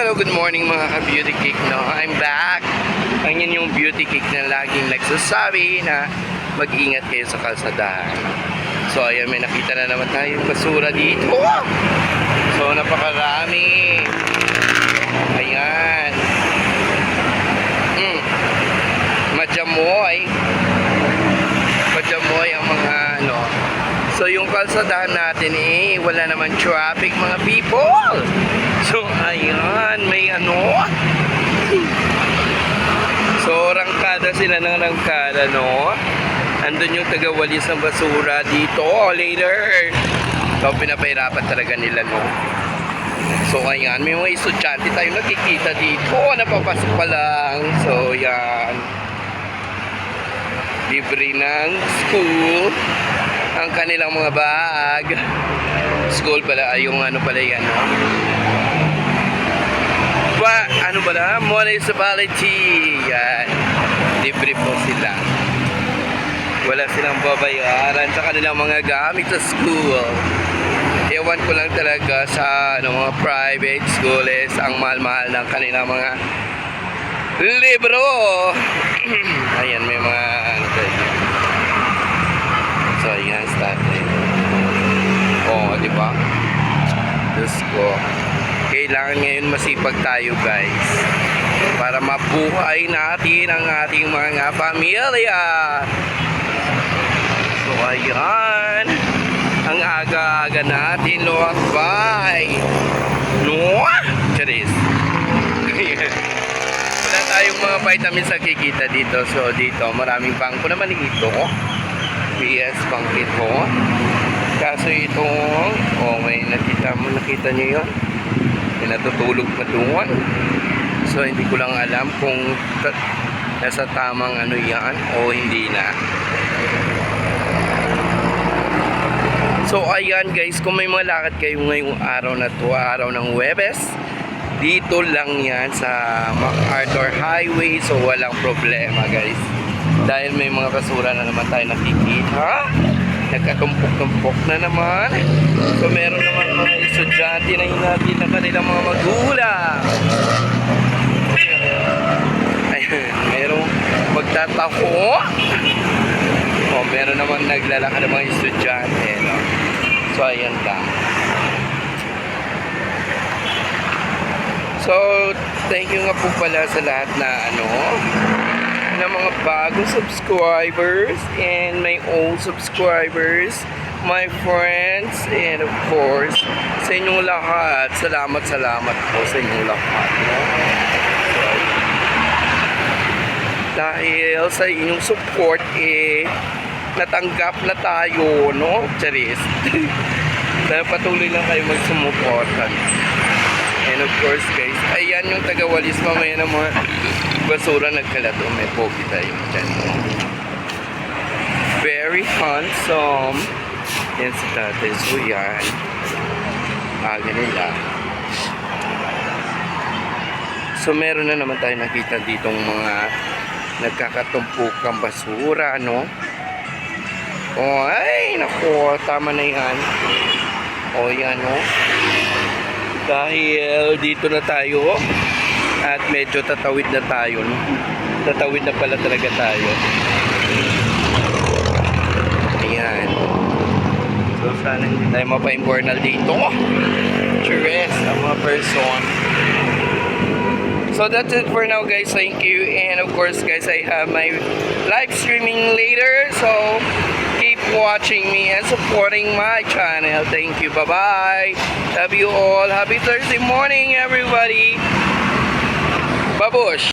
Hello, good morning mga ka-beauty cake, no? I'm back. Ang inyong beauty cake na laging nagsasabi na mag-ingat kayo sa kalsadahan. So, ayan, may nakita na naman tayong basura dito. So, napakarami. Ayan. Madyamoy. Madyamoy ang mga, ano. So, yung kalsadahan natin, wala naman traffic, mga people. So, ayan, may ano. So, rangkada sila ng rangkada, no? Andun yung tagawalis ng basura dito, later. So, pinapahirapan talaga nila, no? So, ayan, may mga estudyante tayo nakikita dito. Napapasok pa lang. So, ayan. Libre ng school ang kanilang mga bag. School pala, yung ano pala yan, no? Ano pala? Municipality. Yan. Libre po sila. Wala silang babayaran sa kanilang mga gamit sa school. Ewan ko lang talaga sa mga private schools ang mahal-mahal ng kanilang mga libro. Ayan, may mga ano tayo. So, ayan, started. Oo, di ba? Diyos ko. Kailangan ngayon masipag tayo, guys, para mabuhay natin ang ating mga pamilya. So, ayan. Ang aga-aga natin, luwakbay. No? Charis. Wala tayong mga vitamins na kikita dito. So, dito, maraming bangko naman ito. PS bank ito. Kaso itong, may nakita nyo yun? Natutulog pa doon. So, hindi ko lang alam kung nasa tamang ano yan o hindi na. So, ayan guys, kung may mga lakad kayo ngayong araw na to, araw ng Huwebes, dito lang yan sa MacArthur Highway. So, walang problema guys. Dahil may mga basura na naman tayo nakikita. Nagkatumpok-tumpok na naman. So, meron naman mga estudyante na hinatid na kanilang mga magulang. Ayun, merong magtataho. Meron naman naglalakad ng mga estudyante, no? So, ayan lang. So, thank you nga po pala sa lahat na ng mga bagong subscribers and my old subscribers, my friends, and of course sa inyong lahat. Salamat po sa inyong lahat, no? Dahil sa inyong support natanggap na tayo, no? Charis. Dahil patuloy lang kayo magsumuporta. And of course guys, ayan yung tagawalis mamaya ng mga basura nagkalato. May pogi tayo dyan. Very handsome. Yan si tatay. So yan. Aga nila. So meron na naman tayo nakita ditong mga nagkakatumpukang basura, no? Ay, naku, tama na yan. Yan, no? Dahil dito na tayo at medyo tatawid na tayo, no? Tatawid na pala talaga tayo. Ayan. So sana hindi tayo mapa-imbornal dito. Cheers ang mga person. So that's it for now guys. Thank you. And of course guys, I have my live streaming later. So keep watching me and supporting my channel. Thank you. Bye-bye. Love you all. Happy Thursday morning everybody. Babush.